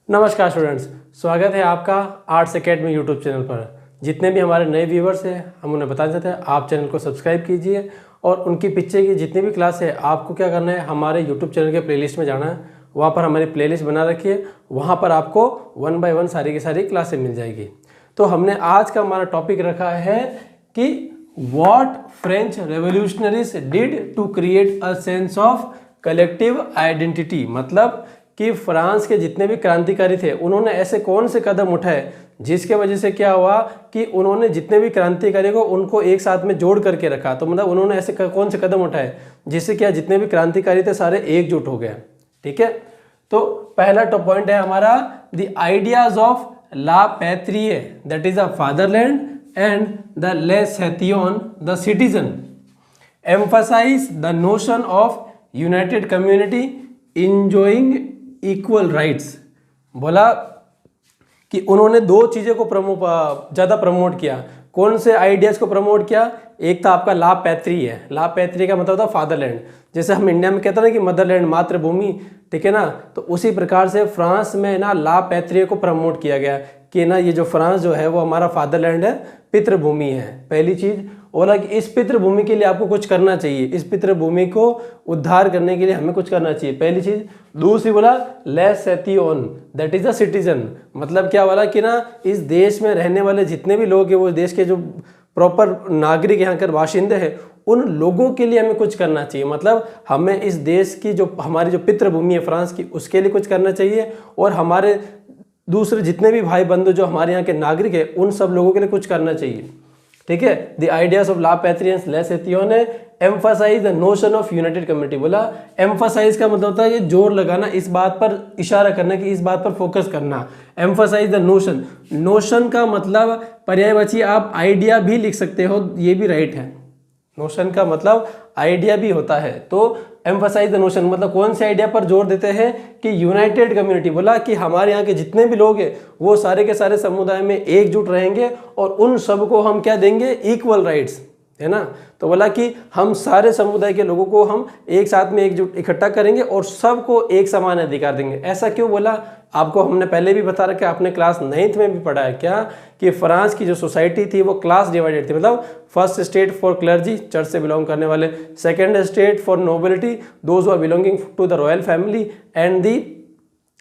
नमस्कार स्टूडेंट्स, स्वागत है आपका आर्ट्स एकेडमी यूट्यूब चैनल पर। जितने भी हमारे नए व्यूवर्स हैं हम उन्हें बताना चाहते हैं आप चैनल को सब्सक्राइब कीजिए और उनकी पीछे की जितनी भी क्लास है आपको क्या करना है, हमारे यूट्यूब चैनल के प्लेलिस्ट में जाना है। वहाँ पर हमारी प्लेलिस्ट बना रखी है, वहाँ पर आपको 1 बाय 1 सारी की सारी क्लासें मिल जाएगी। तो हमने आज का हमारा टॉपिक रखा है कि what French revolutionaries did to create a sense of collective identity. मतलब कि फ्रांस के जितने भी क्रांतिकारी थे उन्होंने ऐसे कौन से कदम उठाए जिसके वजह से क्या हुआ कि उन्होंने जितने भी क्रांतिकारी को उनको एक साथ में जोड़ करके रखा। तो मतलब उन्होंने ऐसे कौन से कदम उठाए जिससे क्या जितने भी क्रांतिकारी थे सारे एकजुट हो गए। ठीक है, तो पहला टॉप पॉइंट है हमारा द आइडियाज ऑफ ला पैट्रिए, that is a fatherland, and the लेसैथियन the citizen emphasise the notion of united community enjoying equal rights. बोला कि उन्होंने दो चीज़ों को ज़्यादा प्रमोट किया। कौन से आइडियाज़ को प्रमोट किया? एक था आपका ला पैट्रिए है। ला पैट्रिए का मतलब था फादरलैंड। जैसे हम इंडिया में कहते हैं ना कि मदरलैंड, मातृभूमि, ठीक है ना। तो उसी प्रकार से फ्रांस में ना ला पैट्रिए को प्रमोट किया गया कि ना ये जो फ्रांस जो है वो हमारा फादरलैंड है, पितृभूमि है। पहली चीज़। बोला कि इस पितृभूमि के लिए आपको कुछ करना चाहिए, इस पितृभूमि को उद्धार करने के लिए हमें कुछ करना चाहिए, पहली चीज। दूसरी बोला लेसैथियन, दैट इज अ सिटीजन। मतलब क्या बोला कि ना इस देश में रहने वाले जितने भी लोग हैं, वो देश के जो प्रॉपर नागरिक यहाँ के बाशिंदे हैं, उन लोगों के लिए हमें कुछ करना चाहिए। मतलब हमें इस देश की जो हमारी जो पितृभूमि है फ्रांस की, उसके लिए कुछ करना चाहिए और हमारे दूसरे जितने भी भाई बंधु जो हमारे यहाँ के नागरिक हैं उन सब लोगों के लिए कुछ करना चाहिए। ठीक है, द आइडियाज ऑफ ला पैट्रियंस लेसैथियन ने emphasize the notion of united community. बोला एम्फसाइज का मतलब होता है ये जोर लगाना, इस बात पर इशारा करना कि इस बात पर फोकस करना। एम्फसाइज द नोशन, नोशन का मतलब पर्यायवाची आप आइडिया भी लिख सकते हो, ये भी राइट है। नोशन का मतलब आइडिया भी होता है। तो एम्फसाइज द नोशन मतलब कौन से आइडिया पर जोर देते हैं कि यूनाइटेड कम्युनिटी। बोला कि हमारे यहाँ के जितने भी लोग हैं वो सारे के सारे समुदाय में एकजुट रहेंगे और उन सबको हम क्या देंगे, इक्वल राइट्स, है ना। तो बोला कि हम सारे समुदाय के लोगों को हम एक साथ में एकजुट इकट्ठा करेंगे और सबको एक समान अधिकार देंगे। ऐसा क्यों बोला? आपको हमने पहले भी बता रखा है, आपने क्लास 9th में भी पढ़ा है क्या कि फ्रांस की जो सोसाइटी थी वो क्लास डिवाइडेड थी। मतलब first state for clergy, church से बिलोंग करने वाले, second state for nobility, those who are belonging to the royal family, and the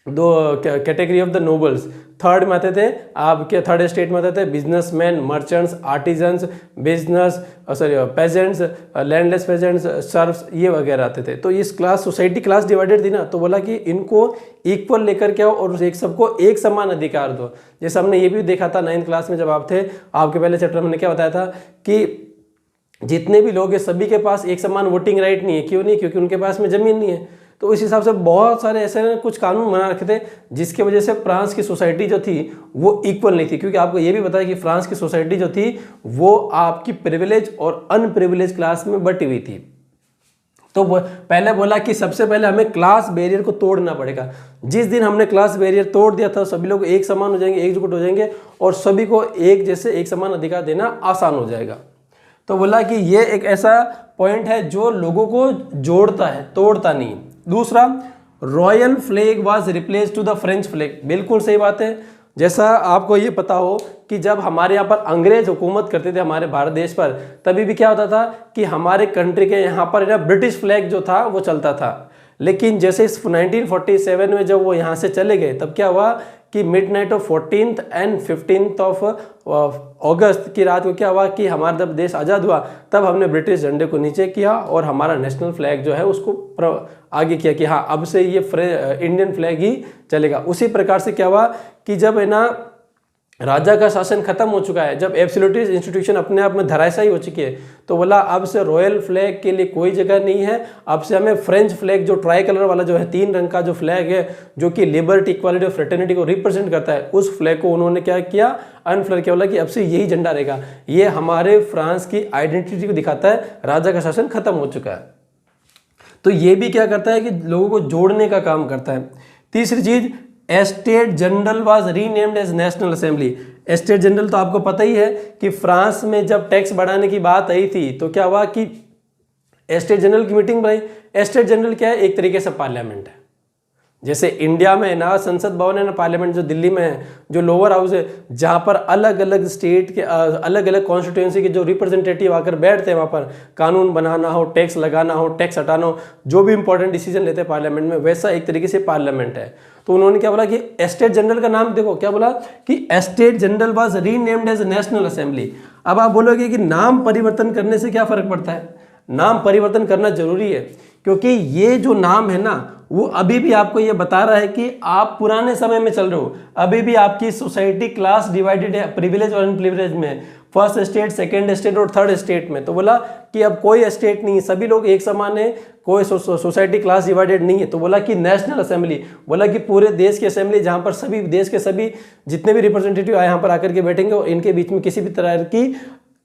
two category of the nobles. Third में आते थे आपके, थर्ड स्टेट में आते थे businessman, merchants, artisans, business peasants, landless peasants, serfs, ये वगैरह आते थे। तो इस क्लास सोसाइटी क्लास डिवाइडेड थी ना, तो बोला कि इनको इक्वल लेकर के आओ और एक सबको एक समान अधिकार दो। जैसे हमने ये भी देखा था 9th क्लास में जब आप थे, आपके पहले चैप्टर में हमने क्या बताया था कि जितने भी लोग हैं सभी के पास एक समान वोटिंग राइट नहीं है। क्यों नहीं? क्योंकि उनके पास में जमीन नहीं है। तो इस हिसाब से बहुत सारे ऐसे कुछ कानून बना रखे थे जिसकी वजह से फ्रांस की सोसाइटी जो थी वो इक्वल नहीं थी। क्योंकि आपको ये भी बताया कि फ्रांस की सोसाइटी जो थी वो आपकी प्रिविलेज और अनप्रिविलेज क्लास में बटी हुई थी। तो पहले बोला कि सबसे पहले हमें क्लास बैरियर को तोड़ना पड़ेगा। जिस दिन हमने क्लास बैरियर तोड़ दिया था सभी लोग एक समान हो जाएंगे, एकजुट हो जाएंगे और सभी को एक जैसे एक समान अधिकार देना आसान हो जाएगा। तो बोला कि ये एक ऐसा पॉइंट है जो लोगों को जोड़ता है, तोड़ता नहीं। दूसरा, royal flag was replace to the French flag. बिल्कुल सही बात है। जैसा आपको ये पता हो कि जब हमारे यहाँ पर अंग्रेज हुकूमत करते थे हमारे भारत देश पर, तभी भी क्या होता था कि हमारे कंट्री के यहाँ पर ब्रिटिश फ्लैग जो था वो चलता था। लेकिन जैसे इस 1947 में जब वो यहाँ से चले गए तब क्या हुआ कि midnight of 14th and 15th of अगस्त की रात को क्या हुआ कि हमारा जब देश आज़ाद हुआ तब हमने ब्रिटिश झंडे को नीचे किया और हमारा नेशनल फ्लैग जो है उसको आगे किया कि हाँ अब से ये इंडियन फ्लैग ही चलेगा। उसी प्रकार से क्या हुआ कि जब है ना राजा का शासन खत्म हो चुका है, जब एब्सोल्यूटिस्ट इंस्टीट्यूशन अपने आप में धराशायी हो चुकी है, तो बोला अब से रॉयल फ्लैग के लिए कोई जगह नहीं है। अब से हमें फ्रेंच फ्लैग जो ट्राई कलर वाला जो है 3 रंग का जो फ्लैग है जो कि लिबर्टी, इक्वालिटी और फ्रेटर्निटी को रिप्रेजेंट करता है, उस फ्लैग को उन्होंने क्या किया, अनफ्लैग किया। बोला कि अब से यही झंडा रहेगा। ये हमारे फ्रांस की आइडेंटिटी को दिखाता है, राजा का शासन खत्म हो चुका है। तो ये भी क्या करता है कि लोगों को जोड़ने का काम करता है। तीसरी चीज, estate general was renamed as national assembly. Estate general तो आपको पता ही है कि फ्रांस में जब टैक्स बढ़ाने की बात आई थी तो क्या हुआ कि एस्टेट जनरल की मीटिंग बनाई। एस्टेट जनरल क्या है? एक तरीके से पार्लियामेंट है। जैसे इंडिया में ना संसद भवन है ना पार्लियामेंट जो दिल्ली में है, जो लोअर हाउस है, जहाँ पर अलग अलग स्टेट के अलग अलग कॉन्स्टिट्यूंसी के जो रिप्रेजेंटेटिव आकर बैठते हैं, वहाँ पर कानून बनाना हो, टैक्स लगाना हो, टैक्स हटाना हो, जो भी इंपॉर्टेंट डिसीजन लेते हैं पार्लियामेंट में, वैसा एक तरीके से पार्लियामेंट है। तो उन्होंने क्या बोला कि स्टेट जनरल का नाम देखो, क्या बोला कि state general was renamed as national assembly. अब आप बोलोगे कि नाम परिवर्तन करने से क्या फर्क पड़ता है? नाम परिवर्तन करना जरूरी है, क्योंकि ये जो नाम है ना वो अभी भी आपको ये बता रहा है कि आप पुराने समय में चल रहे हो। अभी भी आपकी सोसाइटी क्लास डिवाइडेड है प्रिविलेज और अनप्रिविलेज में, फर्स्ट स्टेट, सेकंड स्टेट और थर्ड स्टेट में। तो बोला कि अब कोई स्टेट नहीं है, सभी लोग एक समान है, कोई सोसाइटी क्लास डिवाइडेड नहीं है। तो बोला कि नेशनल असेंबली, बोला कि पूरे देश की असेंबली जहां पर सभी देश के सभी जितने भी रिप्रेजेंटेटिव आए यहाँ पर आकर के बैठेंगे और इनके बीच में किसी भी तरह की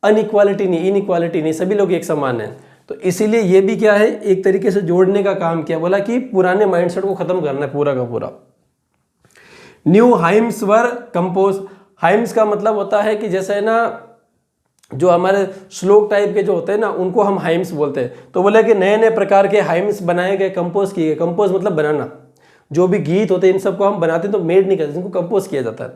अनइक्वालिटी नहीं, इनइक्वालिटी नहीं, सभी लोग एक समान है। तो इसीलिए ये भी क्या है, एक तरीके से जोड़ने का काम किया। बोला कि पुराने माइंडसेट को खत्म करना है पूरा का पूरा। न्यू हाइम्स वर कंपोज। हाइम्स का मतलब होता है कि जैसे ना जो हमारे श्लोक टाइप के जो होते हैं ना, उनको हम हाइम्स बोलते हैं। तो बोले कि नए नए प्रकार के हाइम्स बनाए गए, कंपोज किए गए। कंपोज मतलब बनाना, जो भी गीत होते हैं इन सबको हम बनाते हैं तो मेड नहीं करते, इनको कंपोज किया जाता है।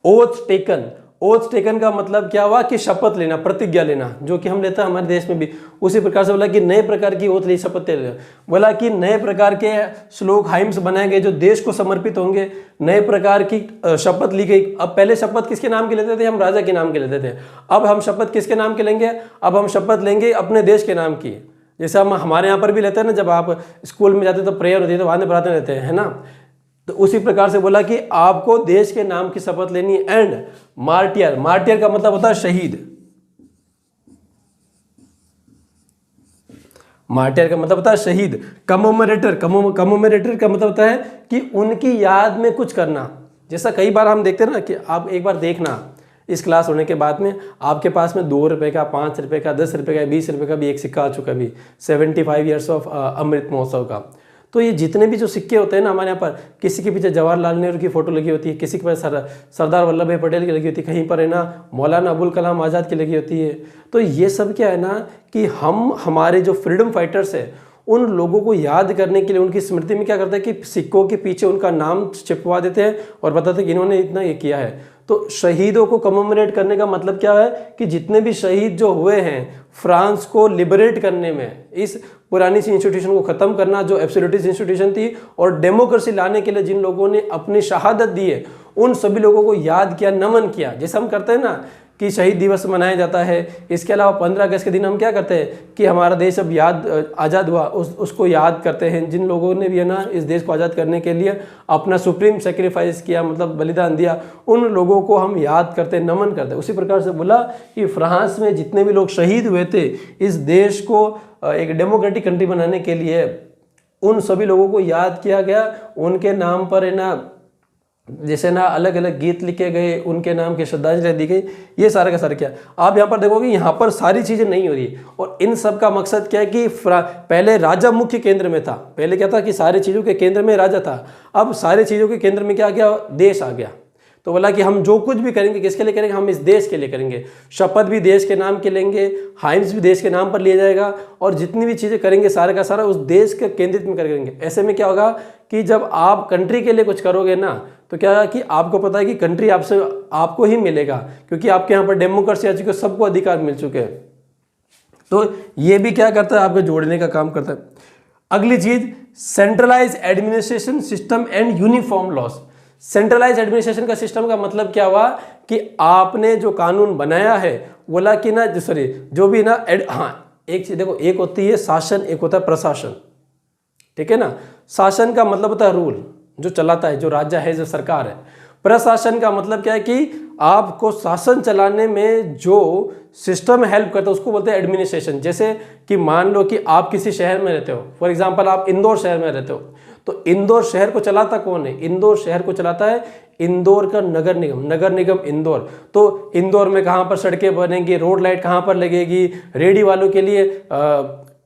Oath taken. ओथ टेकन का मतलब क्या हुआ कि शपथ लेना, प्रतिज्ञा लेना, जो कि हम लेते हैं हमारे देश में भी। उसी प्रकार से बोला कि नए प्रकार की ओथ ली, शपथ ले। बोला कि नए प्रकार के श्लोक हाइम्स बनाए गए जो देश को समर्पित होंगे, नए प्रकार की शपथ ली गई। अब पहले शपथ किसके नाम के लेते थे? हम राजा के नाम के लेते थे। अब हम शपथ किसके नाम के लेंगे? अब हम शपथ लेंगे अपने देश के नाम की। जैसे हम हमारे यहाँ पर भी लेते हैं ना, जब आप स्कूल में जाते तो प्रेयर होती है तो वहां प्रार्थना रहते हैं, है ना। तो उसी प्रकार से बोला कि आपको देश के नाम की शपथ लेनी है। And martyr. मार्टियर का मतलब होता है शहीद। मार्टियर का मतलब होता है शहीद। कमोमरेटर। कमोमरेटर का मतलब होता है कि उनकी याद में कुछ करना। जैसा कई बार हम देखते हैं ना कि आप एक बार देखना इस क्लास होने के बाद में आपके पास में 2 रुपए का, 5 रुपए का, 10 रुपए का, 20 रुपए का भी एक सिक्का आ चुका भी, 75 ईयर्स ऑफ अमृत महोत्सव का। तो ये जितने भी जो सिक्के होते हैं ना हमारे यहाँ पर, किसी के पीछे जवाहरलाल नेहरू की फोटो लगी होती है, किसी के पास सरदार वल्लभ भाई पटेल की लगी होती है, कहीं पर है ना मौलाना अबुल कलाम आज़ाद की लगी होती है। तो ये सब क्या है ना कि हम हमारे जो फ्रीडम फाइटर्स है उन लोगों को याद करने के लिए उनकी स्मृति में क्या करते हैं कि सिक्कों के पीछे उनका नाम चिपवा देते हैं और बताते हैं कि इन्होंने इतना ये किया है। तो शहीदों को कमेमोरेट करने का मतलब क्या है कि जितने भी शहीद जो हुए हैं फ्रांस को लिबरेट करने में, इस पुरानी सी इंस्टीट्यूशन को खत्म करना जो एब्सोल्यूटिस्ट इंस्टीट्यूशन थी और डेमोक्रेसी लाने के लिए जिन लोगों ने अपनी शहादत दी है, उन सभी लोगों को याद किया, नमन किया। जैसे हम करते हैं ना कि शहीद दिवस मनाया जाता है। इसके अलावा 15 अगस्त के दिन हम क्या करते हैं कि हमारा देश अब आज़ाद हुआ, उसको याद करते हैं। जिन लोगों ने भी है ना इस देश को आज़ाद करने के लिए अपना सुप्रीम सेक्रीफाइस किया, मतलब बलिदान दिया, उन लोगों को हम याद करते, नमन करते। उसी प्रकार से बोला कि फ्रांस में जितने भी लोग शहीद हुए थे इस देश को एक डेमोक्रेटिक कंट्री बनाने के लिए, उन सभी लोगों को याद किया गया। उनके नाम पर है ना जैसे ना अलग अलग गीत लिखे गए, उनके नाम की श्रद्धांजलि दी गई। ये सारा का सारा क्या आप यहाँ पर देखोगे, यहाँ पर सारी चीजें नहीं हो रही। और इन सब का मकसद क्या है कि पहले राजा मुख्य केंद्र में था। पहले क्या था कि सारी चीजों के केंद्र में राजा था। अब सारी चीजों के केंद्र में क्या आ गया? देश आ गया। तो बोला कि हम जो कुछ भी करेंगे किसके लिए करेंगे? हम इस देश के लिए करेंगे। शपथ भी देश के नाम के लेंगे, हाइम्स भी देश के नाम पर लिया जाएगा, और जितनी भी चीज़ें करेंगे सारा का सारा उस देश के केंद्रित में करेंगे। ऐसे में क्या होगा कि जब आप कंट्री के लिए कुछ करोगे ना, तो क्या है कि आपको पता है कि कंट्री आपको ही मिलेगा, क्योंकि आपके यहाँ पर डेमोक्रेसी आ चुकी है, सबको अधिकार मिल चुके हैं। तो ये भी क्या करता है? आपको जोड़ने का काम करता है। अगली चीज, centralize administration system and uniform laws. Centralize administration का सिस्टम का मतलब क्या हुआ कि आपने जो कानून बनाया है, बोला कि ना जो भी ना एक चीज देखो, एक होती है शासन, एक होता है प्रशासन, ठीक है ना। शासन का मतलब होता है रूल, जो चलाता है, जो राज्य है, जो सरकार है। प्रशासन का मतलब क्या है कि आपको शासन चलाने में जो सिस्टम हेल्प करता है उसको बोलते हैं एडमिनिस्ट्रेशन। जैसे कि मान लो कि आप किसी शहर में रहते हो, फॉर एग्जांपल आप इंदौर शहर में रहते हो, तो इंदौर शहर को चलाता कौन है? इंदौर शहर को चलाता है इंदौर का नगर निगम, नगर निगम इंदौर। तो इंदौर में कहाँ पर सड़कें बनेंगी, रोड लाइट कहाँ पर लगेगी, रेडी वालों के लिए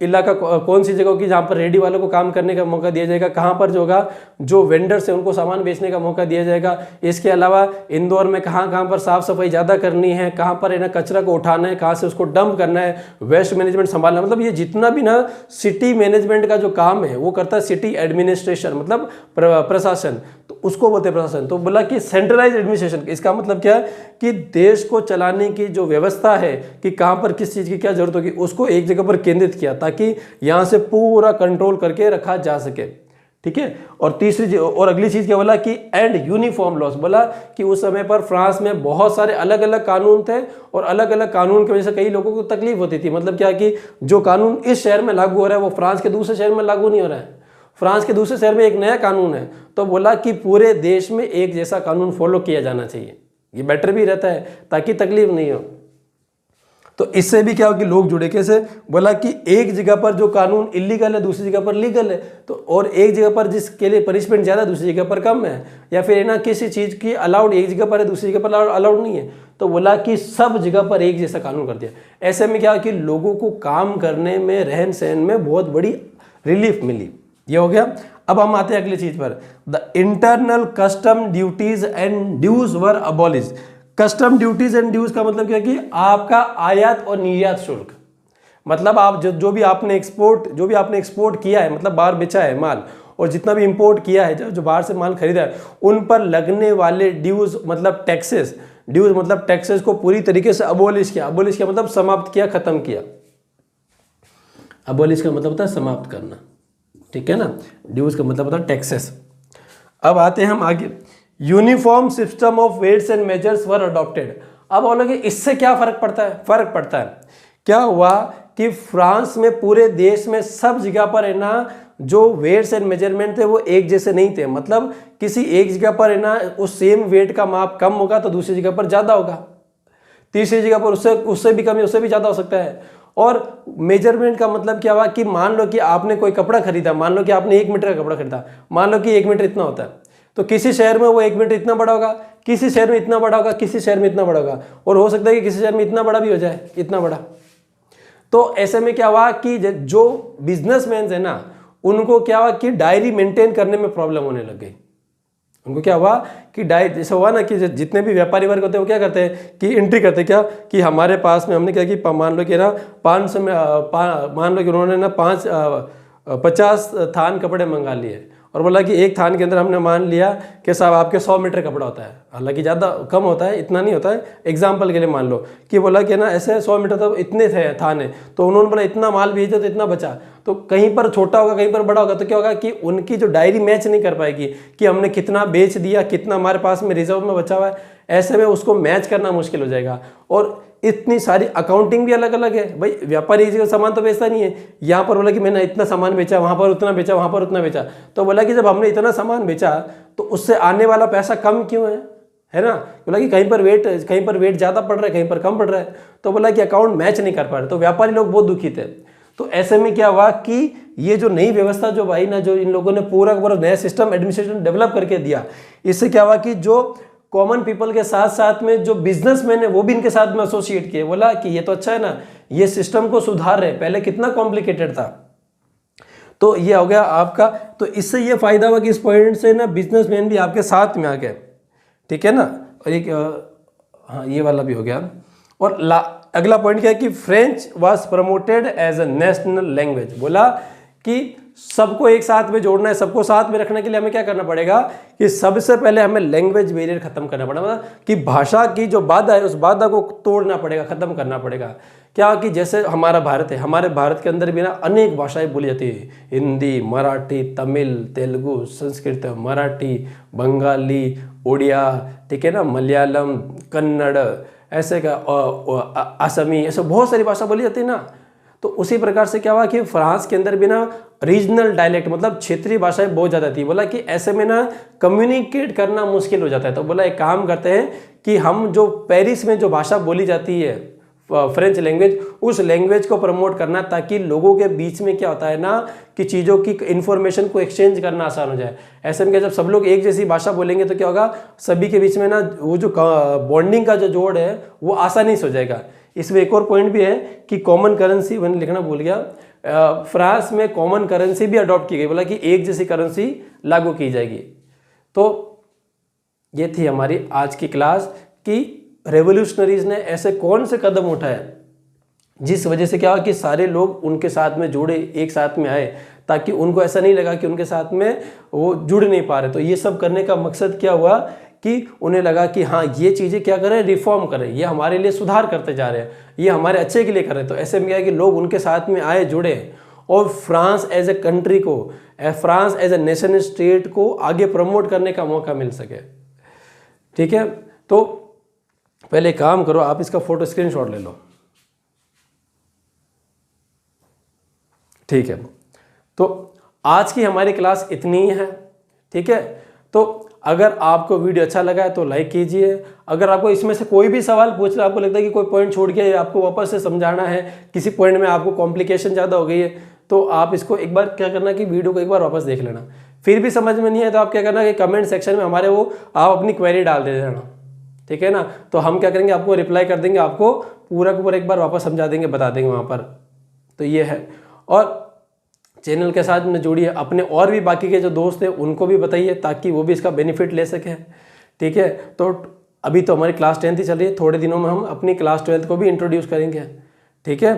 इलाका कौन सी जगह होगी जहाँ पर रेडी वालों को काम करने का मौका दिया जाएगा, कहाँ पर जो होगा जो वेंडर्स है उनको सामान बेचने का मौका दिया जाएगा। इसके अलावा इंदौर में कहाँ कहाँ पर साफ सफाई ज़्यादा करनी है, कहाँ पर है ना कचरा को उठाना है, कहाँ से उसको डंप करना है, वेस्ट मैनेजमेंट संभालना, मतलब ये जितना भी ना सिटी मैनेजमेंट का जो काम है वो करता है सिटी एडमिनिस्ट्रेशन, मतलब प्रशासन, तो उसको बोलते हैं प्रशासन। तो बोला कि सेंट्रलाइज एडमिनिस्ट्रेशन, इसका मतलब क्या है कि देश को चलाने की जो व्यवस्था है कि कहाँ पर किस चीज़ की क्या जरूरत होगी उसको एक जगह पर केंद्रित किया ताकि यहाँ से पूरा कंट्रोल करके रखा जा सके। ठीक है। और तीसरी और अगली चीज़ क्या बोला कि एंड यूनिफॉर्म लॉस, बोला कि उस समय पर फ्रांस में बहुत सारे अलग अलग कानून थे और अलग अलग कानून की वजह से कई लोगों को तकलीफ होती थी। मतलब क्या कि जो कानून इस शहर में लागू हो रहा है वो फ्रांस के दूसरे शहर में लागू नहीं हो रहा है, फ्रांस के दूसरे शहर में एक नया कानून है। तो बोला कि पूरे देश में एक जैसा कानून फॉलो किया जाना चाहिए, ये बेटर भी रहता है ताकि तकलीफ नहीं हो। तो इससे भी क्या हो कि लोग जुड़े कैसे, बोला कि एक जगह पर जो कानून इलीगल है दूसरी जगह पर लीगल है, तो और एक जगह पर जिसके लिए पनिशमेंट ज़्यादा दूसरी जगह पर कम है, या फिर ना किसी चीज़ की अलाउड एक जगह पर है दूसरी जगह पर अलाउड नहीं है, तो बोला कि सब जगह पर एक जैसा कानून कर दिया। ऐसे में क्या हो कि लोगों को काम करने में रहन सहन में बहुत बड़ी रिलीफ मिली। ये हो गया। अब हम आते हैं अगली चीज पर, the internal custom duties and dues were abolish. Custom duties and dues का मतलब क्या है कि आपका आयात और निर्यात शुल्क, मतलब आप जो भी आपने एक्सपोर्ट किया है, मतलब बाहर बेचा है माल, और जितना भी इंपोर्ट किया है, जो बाहर से माल खरीदा है, उन पर लगने वाले ड्यूज मतलब टैक्सेस को पूरी तरीके से अबॉलिश किया। अबॉलिश किया मतलब समाप्त किया, खत्म किया। अबॉलिश का मतलब होता है समाप्त करना, ठीक है ना। ड्यूज का मतलब होता है टैक्सेस। अब आते हैं हम आगे, uniform system of weights and measures were adopted. अब बोलोगे इससे क्या फर्क पड़ता है। क्या हुआ कि फ्रांस में पूरे देश में सब जगह पर है ना जो वेट्स एंड मेजरमेंट थे वो एक जैसे नहीं थे, मतलब किसी एक जगह पर है ना उस सेम वेट का माप कम होगा तो दूसरी जगह पर ज्यादा होगा, तीसरी जगह पर उससे भी कम, उससे भी ज्यादा हो सकता है। और मेजरमेंट का मतलब क्या हुआ कि मान लो कि आपने कोई कपड़ा खरीदा, मान लो कि आपने 1 मीटर का कपड़ा खरीदा, मान लो कि 1 मीटर इतना होता है, तो किसी शहर में वो 1 मीटर इतना बड़ा होगा, किसी शहर में इतना बड़ा होगा, किसी शहर में इतना बड़ा होगा, और हो सकता है कि किसी शहर में इतना बड़ा भी हो जाए, इतना बड़ा। तो ऐसे में क्या हुआ कि जो बिजनेसमैन है ना उनको क्या हुआ कि डायरी मेंटेन करने में प्रॉब्लम होने लग गई। उनको क्या हुआ कि जैसे हुआ ना कि जितने भी व्यापारी वर्ग होते हैं वो क्या करते हैं कि एंट्री करते हैं, क्या कि हमारे पास में हमने क्या कि मान लो कि ना 500 में मान लो कि उन्होंने ना 50 थान कपड़े मंगा लिए, और बोला कि एक थान के अंदर हमने मान लिया कि साहब आपके 100 मीटर कपड़ा होता है, हालांकि ज़्यादा कम होता है, इतना नहीं होता है, एग्जाम्पल के लिए मान लो कि बोला कि ना ऐसे 100 मीटर तो इतने थे थान है, तो उन्होंने बोला इतना माल भेजा तो इतना बचा, तो कहीं पर छोटा होगा कहीं पर बड़ा होगा, तो क्या होगा कि उनकी जो डायरी मैच नहीं कर पाएगी कि हमने कितना बेच दिया, कितना हमारे पास में रिजर्व में बचा हुआ है, ऐसे में उसको मैच करना मुश्किल हो जाएगा। और इतनी सारी अकाउंटिंग भी अलग अलग है, भाई व्यापारी एक जगह सामान तो बेचता नहीं है, यहाँ पर बोला कि मैंने इतना सामान बेचा, वहाँ पर उतना बेचा, वहाँ पर उतना बेचा, तो बोला कि जब हमने इतना सामान बेचा तो उससे आने वाला पैसा कम क्यों है ना। बोला कि कहीं पर वेट ज़्यादा पड़ रहा है, कहीं पर कम पड़ रहा है, तो बोला कि अकाउंट मैच नहीं कर पा रहे, तो व्यापारी लोग बहुत दुखी थे। तो ऐसे में क्या हुआ कि ये जो नई व्यवस्था जो भाई ना जो इन लोगों ने पूरा नया सिस्टम एडमिनिस्ट्रेशन डेवलप करके दिया, इससे क्या हुआ कि जो कॉमन पीपल के साथ साथ में जो बिजनेसमैन है वो भी इनके साथ में एसोसिएट किए। बोला कि ये तो अच्छा है ना, ये सिस्टम को सुधार रहे, पहले कितना कॉम्प्लिकेटेड था। तो ये हो गया आपका, तो इससे ये फायदा हुआ कि इस पॉइंट से ना बिजनेसमैन भी आपके साथ में आ गए, ठीक है ना। और एक हाँ ये वाला भी हो गया। और अगला पॉइंट क्या है कि French was promoted as a national language. बोला कि सबको एक साथ में जोड़ना है, सबको साथ में रखने के लिए हमें क्या करना पड़ेगा कि सबसे पहले हमें लैंग्वेज बैरियर खत्म करना पड़ेगा, मतलब कि भाषा की जो बाधा है उस बाधा को तोड़ना पड़ेगा, खत्म करना पड़ेगा। क्या कि जैसे हमारा भारत है, हमारे भारत के अंदर भी ना अनेक भाषाएं बोली जाती है, हिंदी, मराठी, तमिल, तेलुगु, संस्कृत, मराठी, बंगाली, उड़िया, ठीक है ना, मलयालम, कन्नड़, ऐसे का असमी, ऐसे बहुत सारी भाषा बोली जाती है ना। तो उसी प्रकार से क्या हुआ कि फ्रांस के अंदर भी ना रीजनल डायलेक्ट मतलब क्षेत्रीय भाषाएं बहुत ज़्यादा थी। बोला कि ऐसे में ना कम्युनिकेट करना मुश्किल हो जाता है, तो बोला एक काम करते हैं कि हम जो पेरिस में जो भाषा बोली जाती है फ्रेंच लैंग्वेज, उस लैंग्वेज को प्रमोट करना ताकि लोगों के बीच में क्या होता है ना कि चीज़ों की इन्फॉर्मेशन को एक्सचेंज करना आसान हो जाए। ऐसे में क्या जब सब लोग एक जैसी भाषा बोलेंगे तो क्या होगा, सभी के बीच में ना वो जो बॉन्डिंग का जो जोड़ है वो आसानी से हो जाएगा। इसमें एक और पॉइंट भी है कि कॉमन करेंसी, मैंने लिखना भूल गया, फ्रांस में कॉमन करेंसी भी अडॉप्ट की गई, बोला कि एक जैसी करेंसी लागू की जाएगी। तो ये थी हमारी आज की क्लास कि रेवोल्यूशनरीज ने ऐसे कौन से कदम उठाए जिस वजह से क्या हुआ कि सारे लोग उनके साथ में जुड़े, एक साथ में आए, ताकि उनको ऐसा नहीं लगा कि उनके साथ में वो जुड़ नहीं पा रहे। तो ये सब करने का मकसद क्या हुआ कि उन्हें लगा कि हाँ ये चीज़ें क्या करें, रिफॉर्म करें, ये हमारे लिए सुधार करते जा रहे हैं, ये हमारे अच्छे के लिए कर रहे हैं। तो ऐसे में क्या है कि लोग उनके साथ में आए, जुड़े, और फ्रांस एज ए कंट्री को, France as a nation state को आगे प्रमोट करने का मौका मिल सके। ठीक है, तो पहले काम करो, आप इसका फोटो स्क्रीनशॉट ले लो। ठीक है, तो आज की हमारी क्लास इतनी ही है। ठीक है, तो अगर आपको वीडियो अच्छा लगा है तो लाइक कीजिए। अगर आपको इसमें से कोई भी सवाल पूछना, आपको लगता है कि कोई पॉइंट छूट गया है, आपको वापस से समझाना है, किसी पॉइंट में आपको कॉम्प्लिकेशन ज़्यादा हो गई है, तो आप इसको एक बार क्या करना कि वीडियो को एक बार वापस देख लेना। फिर भी समझ में नहीं आए तो आप क्या करना कि कमेंट सेक्शन में हमारे वो आप अपनी क्वेरी डाल दे देना। ठीक है ना, तो हम क्या करेंगे, आपको रिप्लाई कर देंगे, आपको पूरा का पूरा एक बार वापस समझा देंगे, बता देंगे वहाँ पर। तो ये है, और चैनल के साथ में जुड़िए, अपने और भी बाकी के जो दोस्त हैं उनको भी बताइए ताकि वो भी इसका बेनिफिट ले सकें। ठीक है, तो अभी तो हमारी क्लास 10th ही चल रही है, थोड़े दिनों में हम अपनी क्लास 12th को भी इंट्रोड्यूस करेंगे। ठीक है,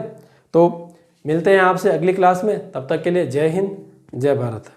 तो मिलते हैं आपसे अगली क्लास में, तब तक के लिए जय हिंद, जय भारत।